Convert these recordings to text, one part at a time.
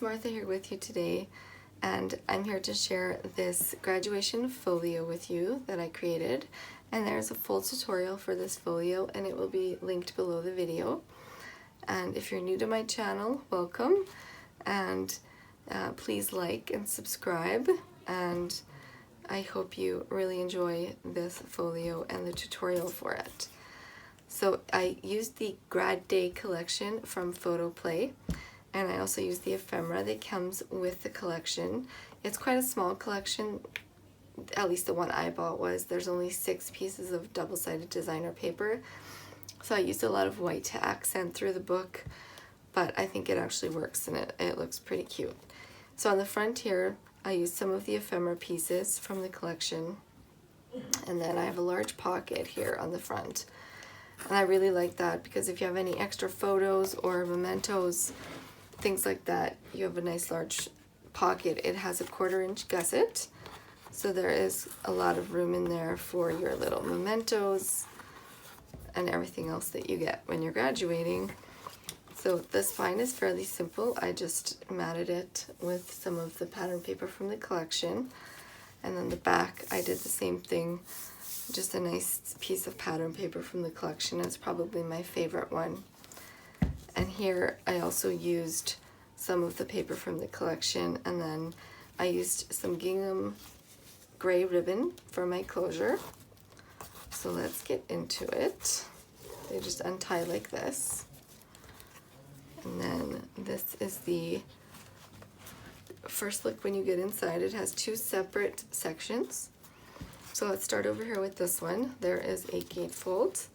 Martha here with you today, and I'm here to share this graduation folio with you that I created. And there's a full tutorial for this folio, and it will be linked below the video. And if you're new to my channel, welcome, and please like and subscribe, and I hope you really enjoy this folio and the tutorial for it. So I used the Grad Day collection from Photo Play, and I also used the ephemera that comes with the collection. It's quite a small collection, at least the one I bought was. There's only 6 pieces of double-sided designer paper, so I used a lot of white to accent through the book, but I think it actually works and it looks pretty cute. So on the front here, I used some of the ephemera pieces from the collection, and then I have a large pocket here on the front. And I really like that because if you have any extra photos or mementos, things like that, you have a nice large pocket. It has a 1/4 inch gusset, so there is a lot of room in there for your little mementos and everything else that you get when you're graduating. So the spine is fairly simple. I just matted it with some of the pattern paper from the collection, and then the back I did the same thing, just a nice piece of pattern paper from the collection. It's probably my favorite one. And here I also used some of the paper from the collection, and then I used some gingham gray ribbon for my closure. So let's get into it. They just untie like this. And then this is the first look when you get inside. It has 2 separate sections. So let's start over here with this one. There is a gatefold,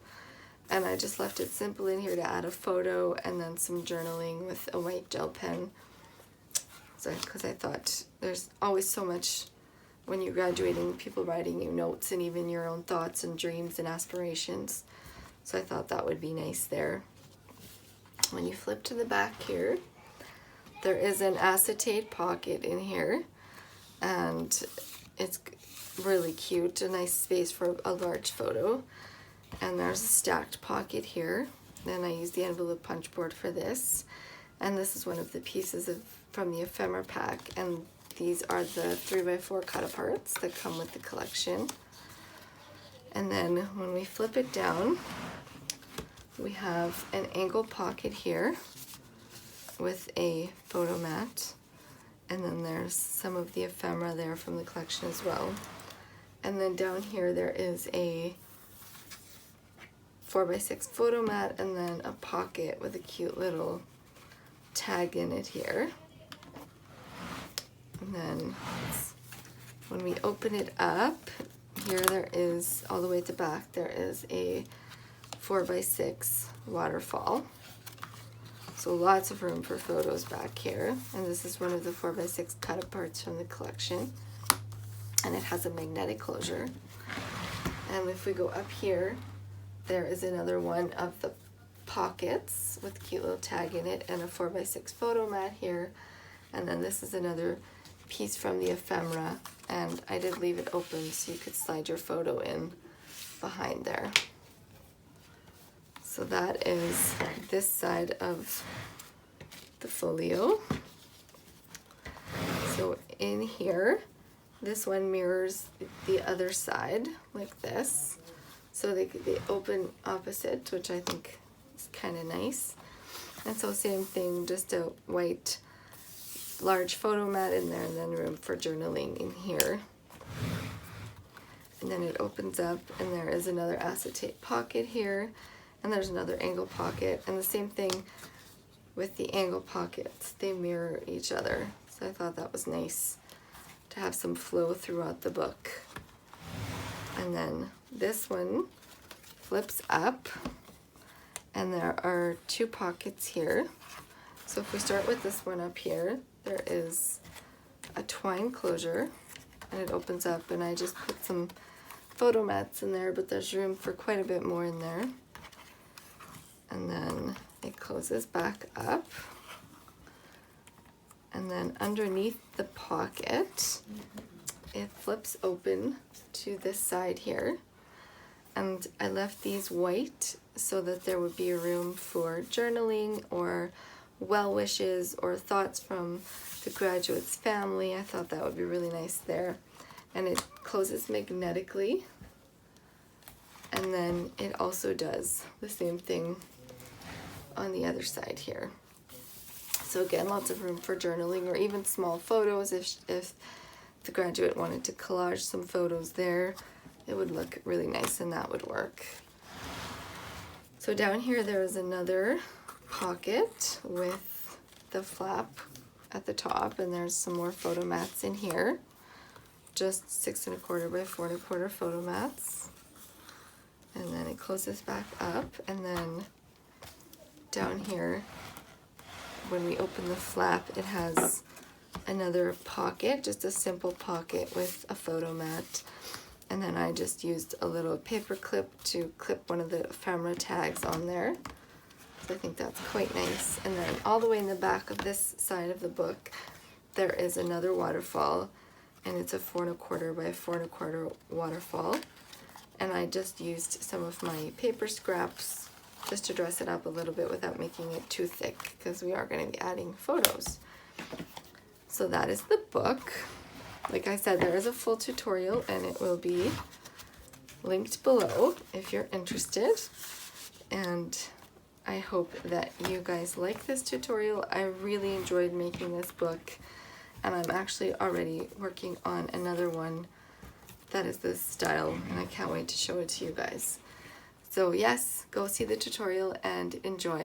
and I just left it simple in here to add a photo and then some journaling with a white gel pen. So, because I thought there's always so much when you're graduating, people writing you notes and even your own thoughts and dreams and aspirations. So I thought that would be nice there. When you flip to the back here, there is an acetate pocket in here, and it's really cute, a nice space for a large photo. And there's a stacked pocket here. Then I used the envelope punch board for this, and this is one of the pieces from the ephemera pack, and these are the 3x4 cut aparts that come with the collection. And then when we flip it down, we have an angle pocket here with a photo mat, and then there's some of the ephemera there from the collection as well. And then down here there is a 4x6 photo mat, and then a pocket with a cute little tag in it here. And then when we open it up, here there is, all the way at the back, there is a 4x6 waterfall. So lots of room for photos back here. And this is one of the 4x6 cut aparts from the collection. And it has a magnetic closure. And if we go up here, there is another one of the pockets with a cute little tag in it, and a 4x6 photo mat here. And then this is another piece from the ephemera, and I did leave it open so you could slide your photo in behind there. So that is this side of the folio. So in here, this one mirrors the other side like this. So they open opposite, which I think is kind of nice. And so same thing, just a white large photo mat in there, and then room for journaling in here. And then it opens up, and there is another acetate pocket here, and there's another angle pocket, and the same thing with the angle pockets. They mirror each other. So I thought that was nice to have some flow throughout the book. And then this one flips up, and there are 2 pockets here. So if we start with this one up here, there is a twine closure, and it opens up, and I just put some photo mats in there, but there's room for quite a bit more in there. And then it closes back up, and then underneath the pocket, it flips open to this side here, and I left these white so that there would be room for journaling or well wishes or thoughts from the graduate's family. I thought that would be really nice there. And it closes magnetically, and then it also does the same thing on the other side here. So again, lots of room for journaling or even small photos. If the graduate wanted to collage some photos there, it would look really nice and that would work. So down here there is another pocket with the flap at the top, and there's some more photo mats in here. Just 6 1/4 by 4 1/4 photo mats. And then it closes back up, and then down here, when we open the flap, it has another pocket, just a simple pocket with a photo mat. And then I just used a little paper clip to clip one of the ephemera tags on there. So I think that's quite nice. And then all the way in the back of this side of the book, there is another waterfall, and it's a 4 1/4 by 4 1/4 waterfall. And I just used some of my paper scraps just to dress it up a little bit without making it too thick, because we are going to be adding photos. So that is the book. Like I said, there is a full tutorial, and it will be linked below if you're interested. And I hope that you guys like this tutorial. I really enjoyed making this book, and I'm actually already working on another one that is this style, and I can't wait to show it to you guys. So yes, go see the tutorial and enjoy.